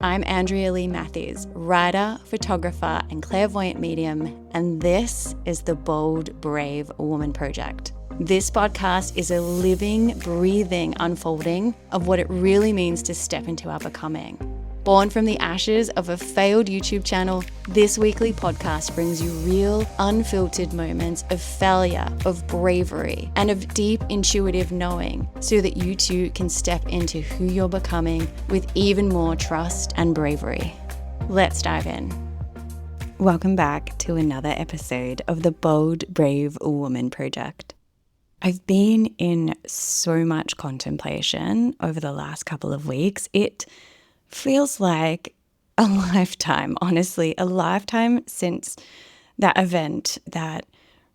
I'm Andrea Lee Matthews, writer, photographer, and clairvoyant medium, and this is the Bold, Brave Woman Project. This podcast is a living, breathing unfolding of what it really means to step into our becoming. Born from the ashes of a failed YouTube channel, this weekly podcast brings you real, unfiltered moments of failure, of bravery, and of deep intuitive knowing so that you too can step into who you're becoming with even more trust and bravery. Let's dive in. Welcome back to another episode of the Bold, Brave Woman Project. I've been in so much contemplation over the last couple of weeks. It feels like a lifetime, honestly, a lifetime since that event that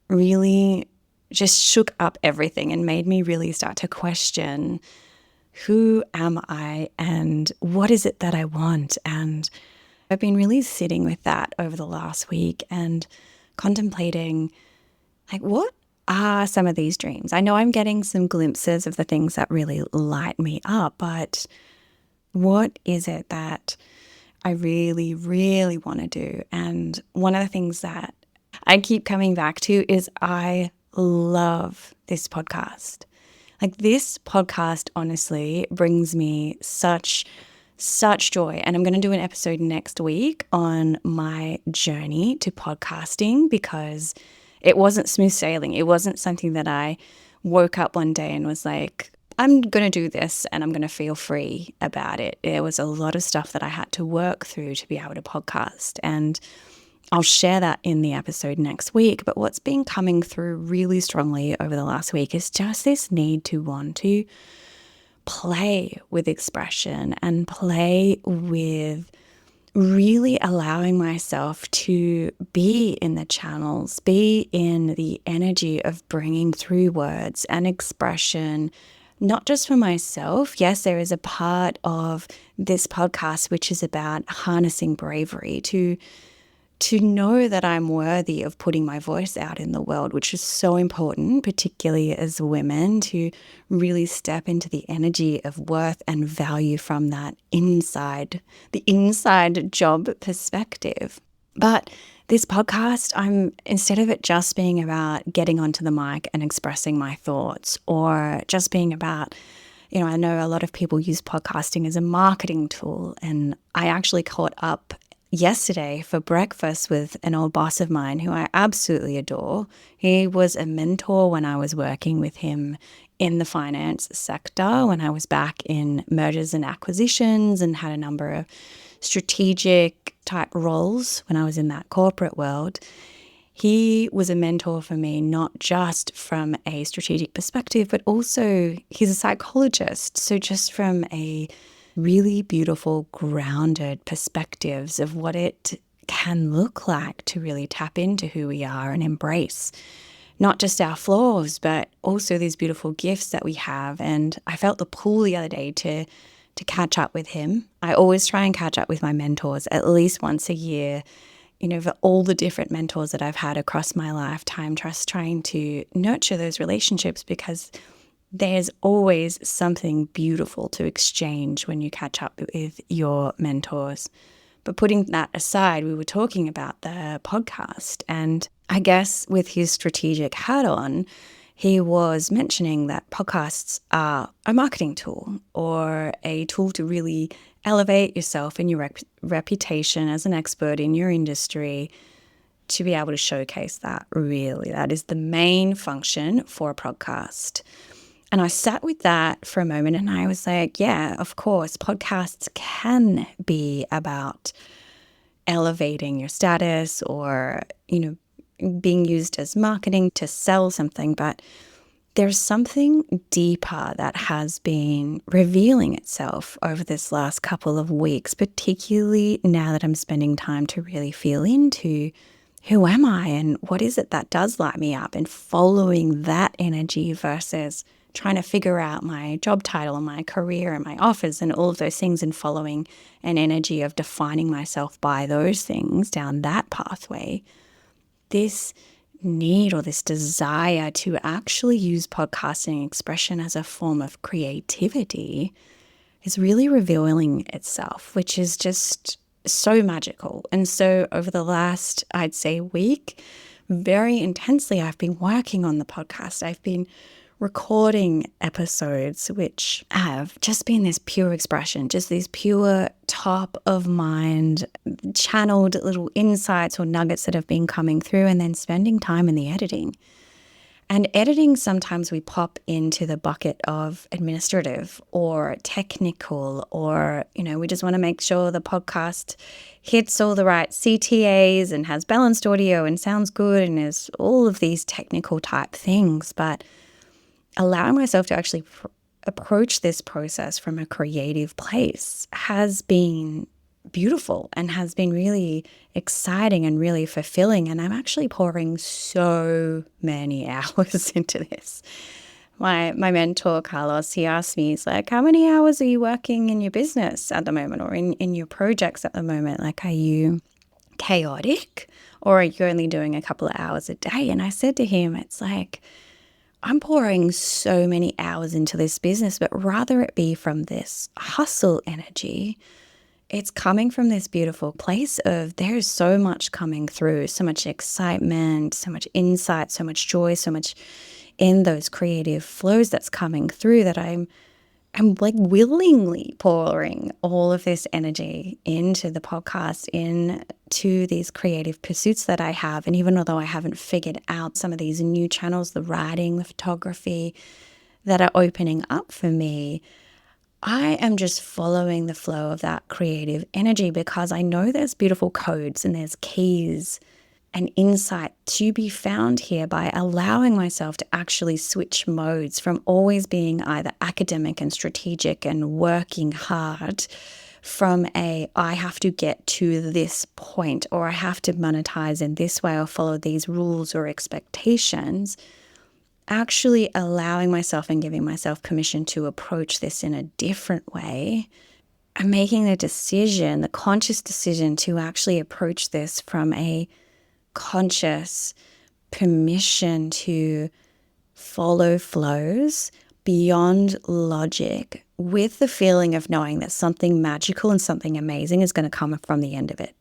really just shook up everything and made me really start to question, who am I and what is it that I want? And I've been really sitting with that over the last week and contemplating, like, what are some of these dreams? I know I'm getting some glimpses of the things that really light me up, but what is it that I really, really want to do? And one of the things that I keep coming back to is I love this podcast. Like, this podcast honestly brings me such joy. And I'm going to do an episode next week on my journey to podcasting, because it wasn't smooth sailing. It wasn't something that I woke up one day and was like, I'm going to do this and I'm going to feel free about it. There was a lot of stuff that I had to work through to be able to podcast, and I'll share that in the episode next week. But what's been coming through really strongly over the last week is just this need to want to play with expression and play with really allowing myself to be in the channels, be in the energy of bringing through words and expression, not just for myself. Yes, there is a part of this podcast which is about harnessing bravery to know that I'm worthy of putting my voice out in the world, which is so important, particularly as women, to really step into the energy of worth and value from that inside job perspective. But this podcast, instead of it just being about getting onto the mic and expressing my thoughts, or just being about, I know a lot of people use podcasting as a marketing tool, and I actually caught up yesterday for breakfast with an old boss of mine who I absolutely adore. He was a mentor when I was working with him in the finance sector, when I was back in mergers and acquisitions and had a number of strategic type roles when I was in that corporate world. He was a mentor for me, not just from a strategic perspective, but also he's a psychologist. So just from a really beautiful, grounded perspectives of what it can look like to really tap into who we are and embrace not just our flaws, but also these beautiful gifts that we have. And I felt the pull the other day to catch up with him. I always try and catch up with my mentors at least once a year, for all the different mentors that I've had across my lifetime, just trying to nurture those relationships, because there's always something beautiful to exchange when you catch up with your mentors. But putting that aside, we were talking about the podcast, and I guess with his strategic hat on, he was mentioning that podcasts are a marketing tool, or a tool to really elevate yourself and your reputation as an expert in your industry, to be able to showcase that. Really, that is the main function for a podcast. And I sat with that for a moment and I was like, yeah, of course, podcasts can be about elevating your status, or, being used as marketing to sell something. But there's something deeper that has been revealing itself over this last couple of weeks, particularly now that I'm spending time to really feel into who am I and what is it that does light me up, and following that energy versus trying to figure out my job title and my career and my offers and all of those things, and following an energy of defining myself by those things down that pathway. This need, or this desire, to actually use podcasting expression as a form of creativity is really revealing itself, which is just so magical. And so over the last, I'd say, week, very intensely, I've been working on the podcast. I've been recording episodes which have just been this pure expression, just these pure top of mind, channeled little insights or nuggets that have been coming through, and then spending time in the editing. And editing, sometimes we pop into the bucket of administrative or technical, or, we just want to make sure the podcast hits all the right CTAs and has balanced audio and sounds good and is all of these technical type things. But allowing myself to actually approach this process from a creative place has been beautiful and has been really exciting and really fulfilling. And I'm actually pouring so many hours into this. My mentor, Carlos, he asked me, he's like, how many hours are you working in your business at the moment, or in your projects at the moment? Like, are you chaotic, or are you only doing a couple of hours a day? And I said to him, it's like, I'm pouring so many hours into this business, but rather it be from this hustle energy. It's coming from this beautiful place of there's so much coming through, so much excitement, so much insight, so much joy, so much in those creative flows that's coming through, that I'm like willingly pouring all of this energy into the podcast, into these creative pursuits that I have. And even although I haven't figured out some of these new channels, the writing, the photography that are opening up for me, I am just following the flow of that creative energy, because I know there's beautiful codes and there's keys and insight to be found here by allowing myself to actually switch modes from always being either academic and strategic and working hard from I have to get to this point, or I have to monetize in this way or follow these rules or expectations. Actually allowing myself and giving myself permission to approach this in a different way. I'm making the decision, the conscious decision, to actually approach this from a conscious permission to follow flows beyond logic, with the feeling of knowing that something magical and something amazing is going to come from the end of it.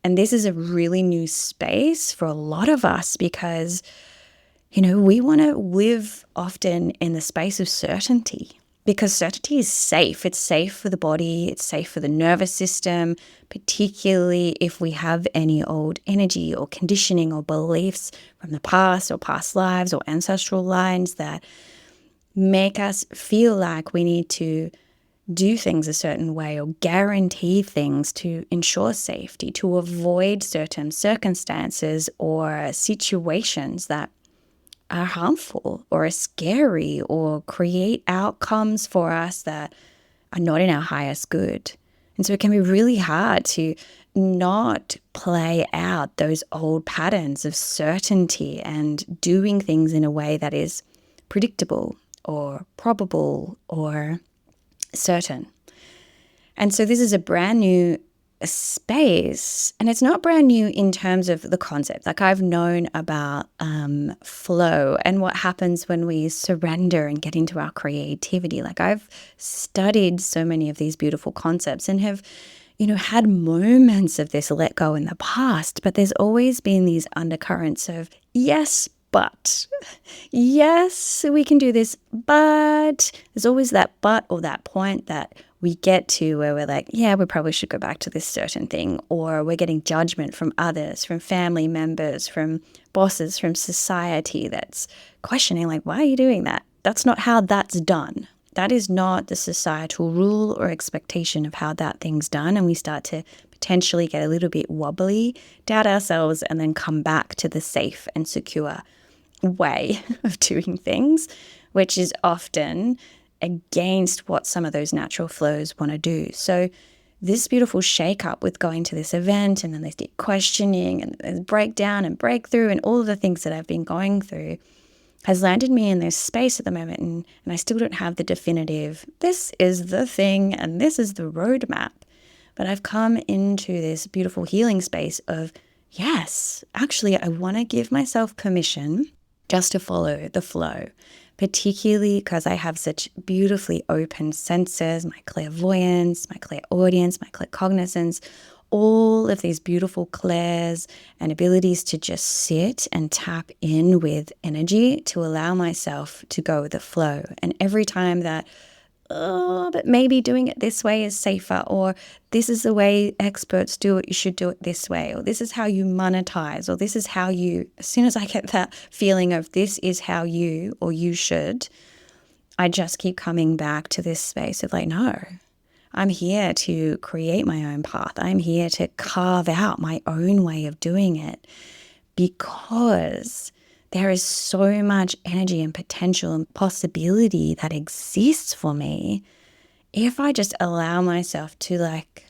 And this is a really new space for a lot of us, because we want to live often in the space of certainty, because certainty is safe. It's safe for the body. It's safe for the nervous system, particularly if we have any old energy or conditioning or beliefs from the past or past lives or ancestral lines that make us feel like we need to do things a certain way or guarantee things to ensure safety, to avoid certain circumstances or situations that are harmful or are scary or create outcomes for us that are not in our highest good. And so it can be really hard to not play out those old patterns of certainty and doing things in a way that is predictable or probable or certain. And so this is a brand new space, and it's not brand new in terms of the concept. Like, I've known about flow and what happens when we surrender and get into our creativity. Like, I've studied so many of these beautiful concepts and have had moments of this let go in the past, but there's always been these undercurrents of yes, but yes, we can do this, but there's always that but, or that point that we get to where we're like, yeah, we probably should go back to this certain thing, or we're getting judgment from others, from family members, from bosses, from society that's questioning, like, why are you doing that? That's not how that's done. That is not the societal rule or expectation of how that thing's done. And we start to potentially get a little bit wobbly, doubt ourselves, and then come back to the safe and secure way of doing things, which is often against what some of those natural flows want to do. So this beautiful shake up with going to this event, and then there's deep questioning and there's breakdown and breakthrough and all of the things that I've been going through has landed me in this space at the moment. And I still don't have the definitive, this is the thing and this is the roadmap. But I've come into this beautiful healing space of, yes, actually, I want to give myself permission just to follow the flow, particularly because I have such beautifully open senses, my clairvoyance, my clairaudience, my claircognizance, all of these beautiful clairs and abilities to just sit and tap in with energy to allow myself to go with the flow. And every time that, oh, but maybe doing it this way is safer, or this is the way experts do it, you should do it this way, or this is how you monetize, or this is how you, as soon as I get that feeling of this is how you or you should, I just keep coming back to this space of like, no, I'm here to create my own path. I'm here to carve out my own way of doing it, because there is so much energy and potential and possibility that exists for me if I just allow myself to like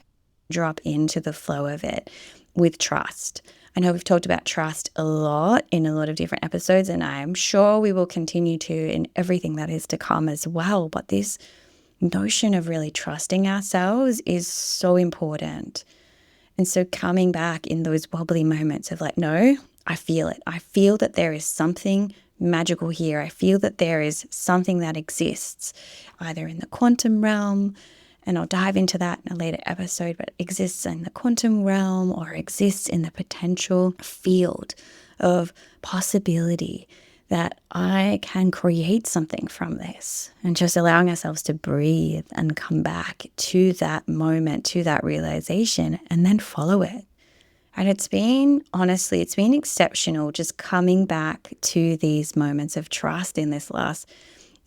drop into the flow of it with trust. I know we've talked about trust a lot in a lot of different episodes, and I'm sure we will continue to in everything that is to come as well. But this notion of really trusting ourselves is so important. And so coming back in those wobbly moments of like, no, I feel it. I feel that there is something magical here. I feel that there is something that exists either in the quantum realm, and I'll dive into that in a later episode, but exists in the quantum realm or exists in the potential field of possibility, that I can create something from this, and just allowing ourselves to breathe and come back to that moment, to that realization, and then follow it. And it's been exceptional just coming back to these moments of trust in this last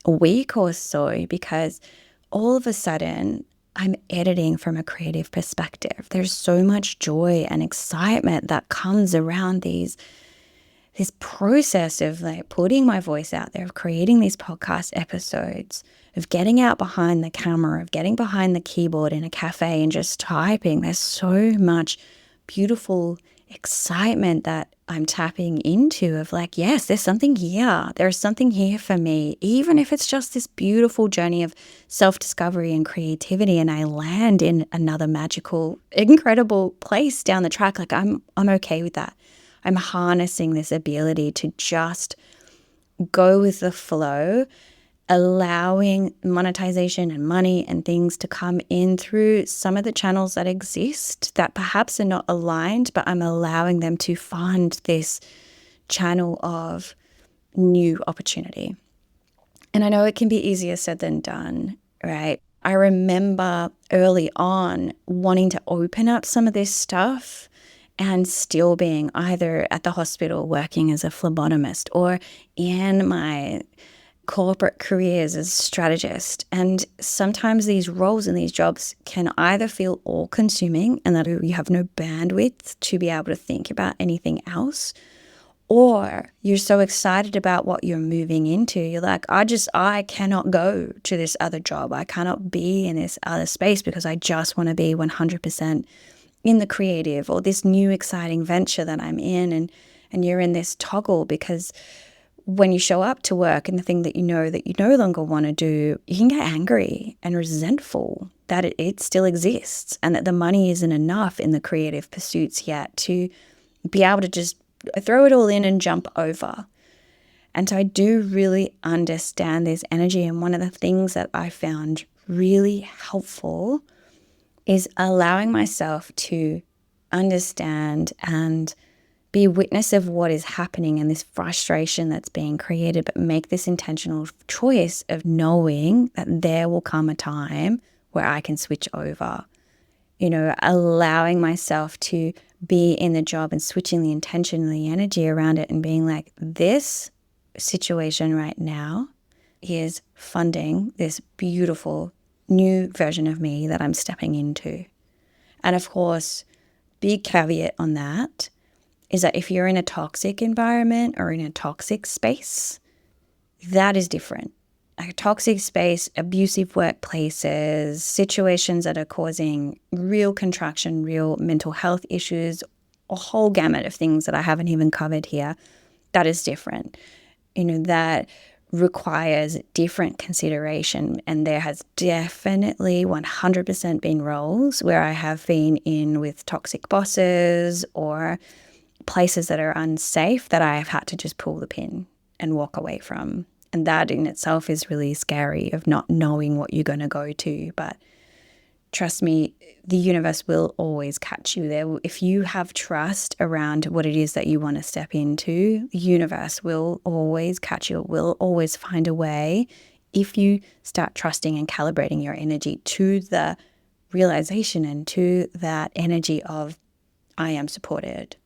week or so, because all of a sudden I'm editing from a creative perspective. There's so much joy and excitement that comes around this process of like putting my voice out there, of creating these podcast episodes, of getting out behind the camera, of getting behind the keyboard in a cafe and just typing. There's so much beautiful excitement that I'm tapping into of like, yes, there's something here. There's something here for me, even if it's just this beautiful journey of self-discovery and creativity, and I land in another magical, incredible place down the track. Like I'm okay with that. I'm harnessing this ability to just go with the flow, allowing monetization and money and things to come in through some of the channels that exist that perhaps are not aligned, but I'm allowing them to fund this channel of new opportunity. And I know it can be easier said than done, right? I remember early on wanting to open up some of this stuff and still being either at the hospital working as a phlebotomist or in my corporate careers as a strategist. And sometimes these roles and these jobs can either feel all-consuming and that you have no bandwidth to be able to think about anything else, or you're so excited about what you're moving into. You're like, I cannot go to this other job. I cannot be in this other space because I just want to be 100% in the creative or this new exciting venture that I'm in. And you're in this toggle because when you show up to work and the thing that you no longer want to do, you can get angry and resentful that it still exists and that the money isn't enough in the creative pursuits yet to be able to just throw it all in and jump over. And so I do really understand this energy. And one of the things that I found really helpful is allowing myself to understand and be a witness of what is happening and this frustration that's being created, but make this intentional choice of knowing that there will come a time where I can switch over. Allowing myself to be in the job and switching the intention and the energy around it and being like, this situation right now is funding this beautiful new version of me that I'm stepping into. And of course, big caveat on that is that if you're in a toxic environment or in a toxic space, that is different. Like a toxic space, abusive workplaces, situations that are causing real contraction, real mental health issues, a whole gamut of things that I haven't even covered here, that is different. That requires different consideration. And there has definitely 100% been roles where I have been in with toxic bosses or places that are unsafe that I have had to just pull the pin and walk away from. And that in itself is really scary, of not knowing what you're going to go to. But trust me, the universe will always catch you there. If you have trust around what it is that you want to step into, the universe will always catch you. It will always find a way if you start trusting and calibrating your energy to the realization and to that energy of, I am supported.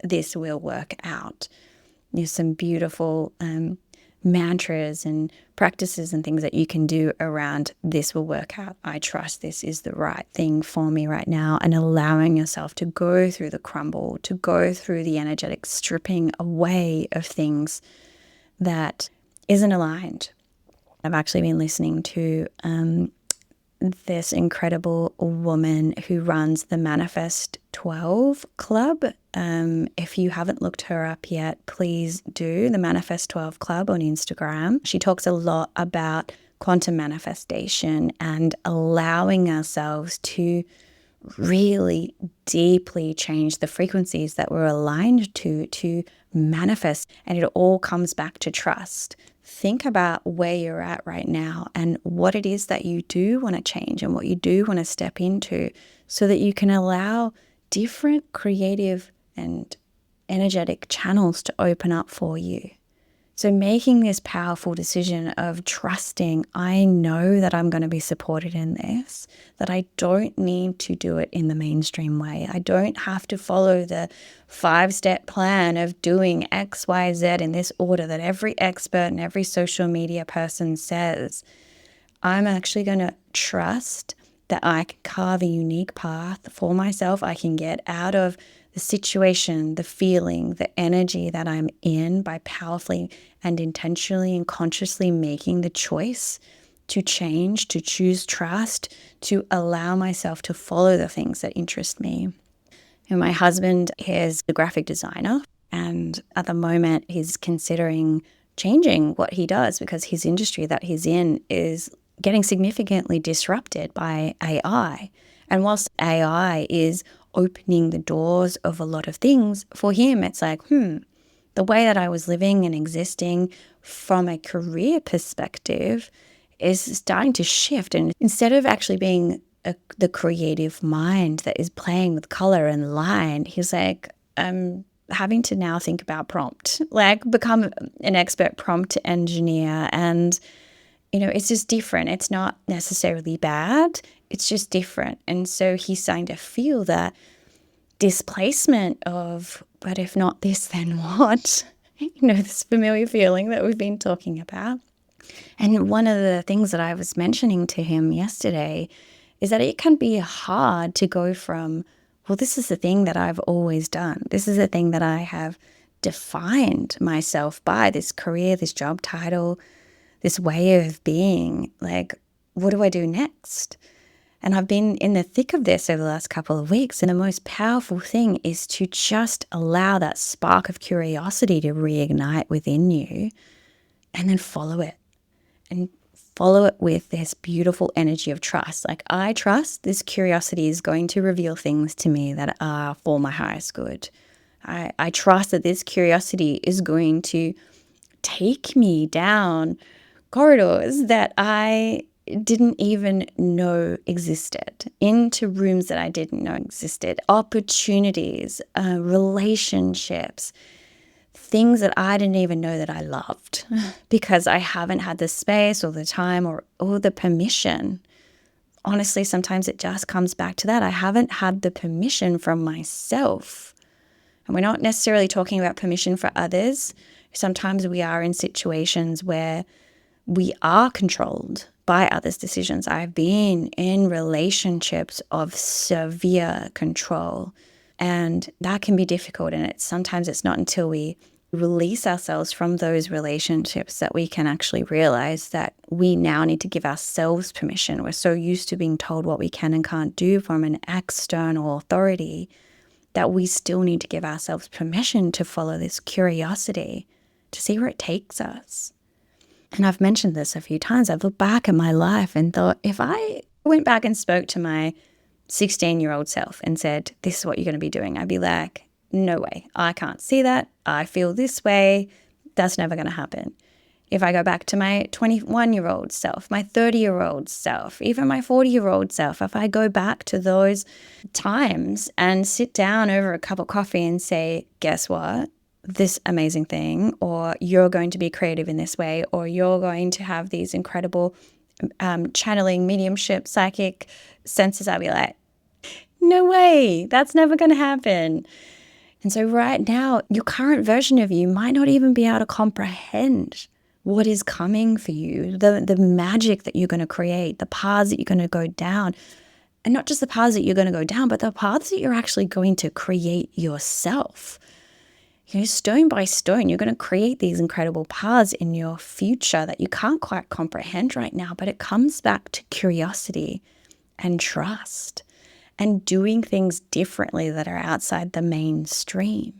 This will work out. There's some beautiful mantras and practices and things that you can do around this will work out. I trust this is the right thing for me right now, and allowing yourself to go through the crumble, to go through the energetic stripping away of things that isn't aligned. I've actually been listening to this incredible woman who runs the Manifest 12 Club. If you haven't looked her up yet, please do. The Manifest 12 Club on Instagram. She talks a lot about quantum manifestation and allowing ourselves to really deeply change the frequencies that we're aligned to manifest. And it all comes back to trust. Think about where you're at right now and what it is that you do want to change and what you do want to step into, so that you can allow different creative and energetic channels to open up for you. So making this powerful decision of trusting, I know that I'm going to be supported in this, that I don't need to do it in the mainstream way. I don't have to follow the 5-step plan of doing X, Y, Z in this order that every expert and every social media person says. I'm actually going to trust that I can carve a unique path for myself. I can get out of the situation, the feeling, the energy that I'm in by powerfully and intentionally and consciously making the choice to change, to choose trust, to allow myself to follow the things that interest me. And my husband is a graphic designer, and at the moment he's considering changing what he does because his industry that he's in is getting significantly disrupted by AI. And whilst AI is opening the doors of a lot of things, for him it's like, the way that I was living and existing from a career perspective is starting to shift. And instead of actually being the creative mind that is playing with color and line, he's like, I'm having to now think about prompt, like become an expert prompt engineer. And it's just different. It's not necessarily bad. It's just different. And so he's starting to feel that displacement of, but if not this, then what? This familiar feeling that we've been talking about. And one of the things that I was mentioning to him yesterday is that it can be hard to go from, well, this is the thing that I've always done. This is the thing that I have defined myself by, this career, this job title, this way of being. Like, what do I do next? And I've been in the thick of this over the last couple of weeks. And the most powerful thing is to just allow that spark of curiosity to reignite within you and then follow it. And follow it with this beautiful energy of trust. Like, I trust this curiosity is going to reveal things to me that are for my highest good. I trust that this curiosity is going to take me down corridors that I didn't even know existed, into rooms that I didn't know existed, opportunities, relationships, things that I didn't even know that I loved because I haven't had the space or the time or the permission. Honestly, sometimes it just comes back to that. I haven't had the permission from myself. And we're not necessarily talking about permission for others. Sometimes we are in situations where we are controlled by others' decisions. I've been in relationships of severe control, and that can be difficult. And sometimes it's not until we release ourselves from those relationships that we can actually realize that we now need to give ourselves permission. We're so used to being told what we can and can't do from an external authority that we still need to give ourselves permission to follow this curiosity, to see where it takes us. And I've mentioned this a few times. I've looked back at my life and thought, if I went back and spoke to my 16-year-old self and said, this is what you're going to be doing, I'd be like, no way, I can't see that. I feel this way. That's never going to happen. If I go back to my 21-year-old self, my 30-year-old self, even my 40-year-old self, if I go back to those times and sit down over a cup of coffee and say, guess what? This amazing thing, or you're going to be creative in this way, or you're going to have these incredible channeling, mediumship, psychic senses, I'll be like, no way, that's never going to happen. And so right now, your current version of you might not even be able to comprehend what is coming for you, the magic that you're going to create, the paths that you're going to go down. And not just the paths that you're going to go down, but the paths that you're actually going to create yourself. Stone by stone, you're going to create these incredible paths in your future that you can't quite comprehend right now, but it comes back to curiosity and trust and doing things differently that are outside the mainstream.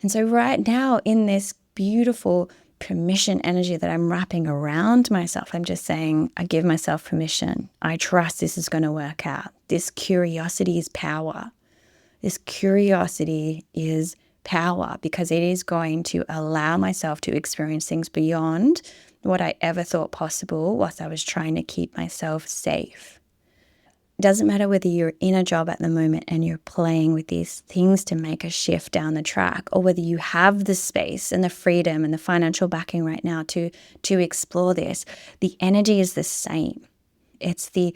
And so right now in this beautiful permission energy that I'm wrapping around myself, I'm just saying, I give myself permission. I trust this is going to work out. This curiosity is power. This curiosity is power because it is going to allow myself to experience things beyond what I ever thought possible whilst I was trying to keep myself safe. It doesn't matter whether you're in a job at the moment and you're playing with these things to make a shift down the track, or whether you have the space and the freedom and the financial backing right now to explore this. The energy is the same. It's the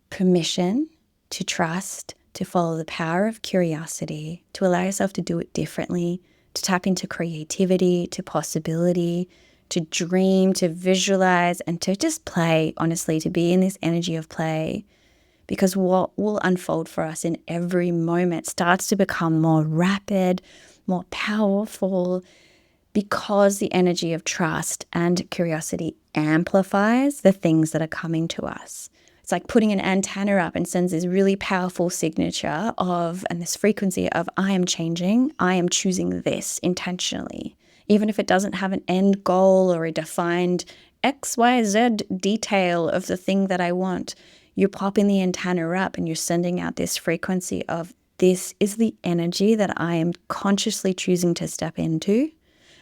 permission to trust, to follow the power of curiosity, to allow yourself to do it differently, to tap into creativity, to possibility, to dream, to visualize, and to just play, honestly, to be in this energy of play. Because what will unfold for us in every moment starts to become more rapid, more powerful, because the energy of trust and curiosity amplifies the things that are coming to us. It's like putting an antenna up and sends this really powerful signature of, and this frequency of, I am changing, I am choosing this intentionally. Even if it doesn't have an end goal or a defined XYZ detail of the thing that I want, you're popping the antenna up and you're sending out this frequency of, this is the energy that I am consciously choosing to step into.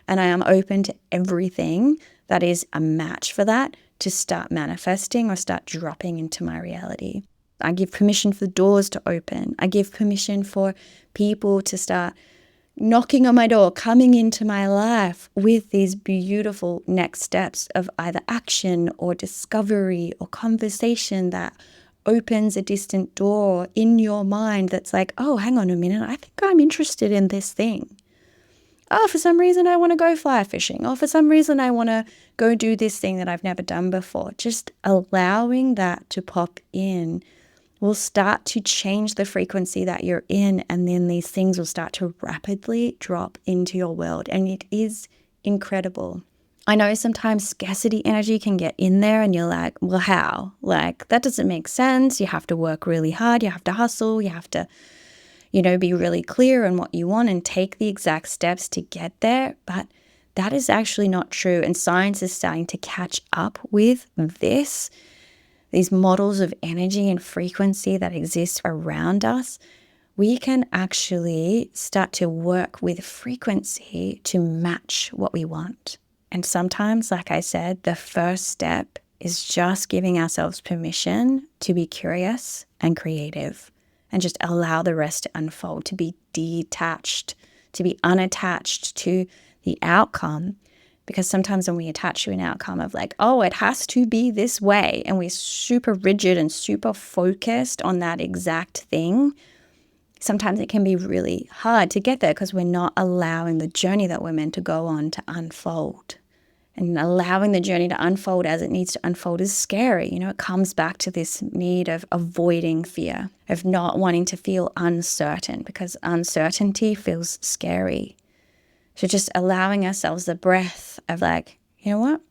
And I am open to everything that is a match for that to start manifesting or start dropping into my reality. I give permission for doors to open. I give permission for people to start knocking on my door, coming into my life with these beautiful next steps of either action or discovery or conversation that opens a distant door in your mind that's like, oh, hang on a minute, I think I'm interested in this thing. Oh, for some reason I want to go fly fishing. Or for some reason I want to go do this thing that I've never done before. Just allowing that to pop in will start to change the frequency that you're in, and then these things will start to rapidly drop into your world. And it is incredible. I know sometimes scarcity energy can get in there and you're like, well, how? Like, that doesn't make sense. You have to work really hard. You have to hustle. You have to, be really clear on what you want and take the exact steps to get there. But that is actually not true. And science is starting to catch up with these models of energy and frequency that exist around us. We can actually start to work with frequency to match what we want. And sometimes, like I said, the first step is just giving ourselves permission to be curious and creative and just allow the rest to unfold, to be detached, to be unattached to the outcome. Because sometimes when we attach to an outcome of like, oh, it has to be this way, and we're super rigid and super focused on that exact thing, sometimes it can be really hard to get there because we're not allowing the journey that we're meant to go on to unfold. And allowing the journey to unfold as it needs to unfold is scary. It comes back to this need of avoiding fear, of not wanting to feel uncertain, because uncertainty feels scary. So just allowing ourselves the breath of like, you know what?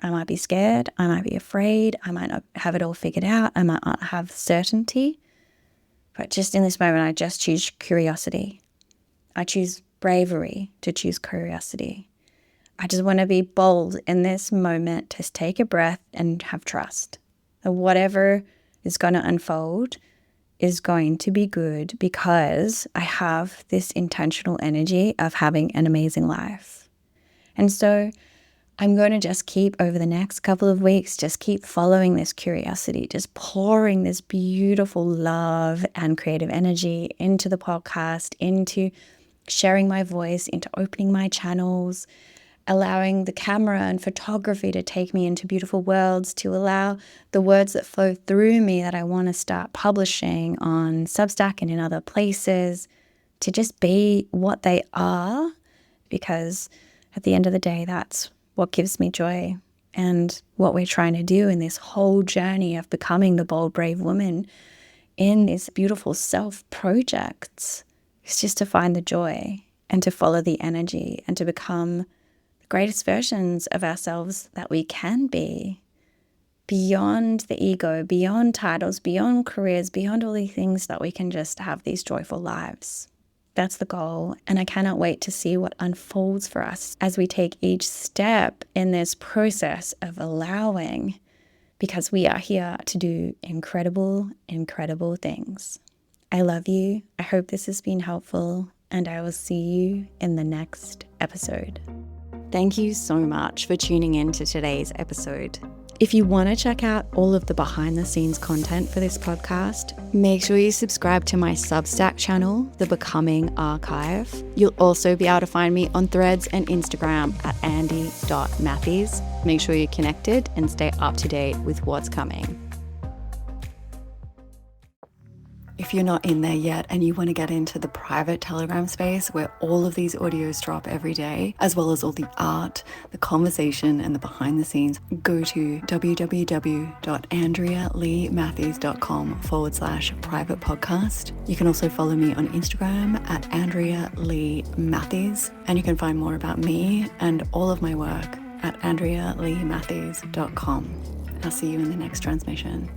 I might be scared. I might be afraid. I might not have it all figured out. I might not have certainty. But just in this moment, I just choose curiosity. I choose bravery to choose curiosity. I just want to be bold in this moment, to take a breath and have trust that whatever is going to unfold is going to be good, because I have this intentional energy of having an amazing life. And so I'm going to just keep over the next couple of weeks, just keep following this curiosity, just pouring this beautiful love and creative energy into the podcast, into sharing my voice, into opening my channels, allowing the camera and photography to take me into beautiful worlds, to allow the words that flow through me that I want to start publishing on Substack and in other places to just be what they are, because at the end of the day, that's what gives me joy. And what we're trying to do in this whole journey of becoming the bold, brave woman in this beautiful self project is just to find the joy and to follow the energy and to become the greatest versions of ourselves that we can be, beyond the ego, beyond titles, beyond careers, beyond all these things, that we can just have these joyful lives. That's the goal. And I cannot wait to see what unfolds for us as we take each step in this process of allowing, because we are here to do incredible, incredible things. I love you. I hope this has been helpful, and I will see you in the next episode. Thank you so much for tuning in to today's episode. If you want to check out all of the behind the scenes content for this podcast, make sure you subscribe to my Substack channel, The Becoming Archive. You'll also be able to find me on Threads and Instagram at andy.matthews. Make sure you're connected and stay up to date with what's coming. If you're not in there yet and you want to get into the private Telegram space where all of these audios drop every day, as well as all the art, the conversation, and the behind the scenes, go to www.andrealeematthews.com/private podcast. You can also follow me on Instagram at Andrea Lee Matthews, and you can find more about me and all of my work at andrealeematthews.com. I'll see you in the next transmission.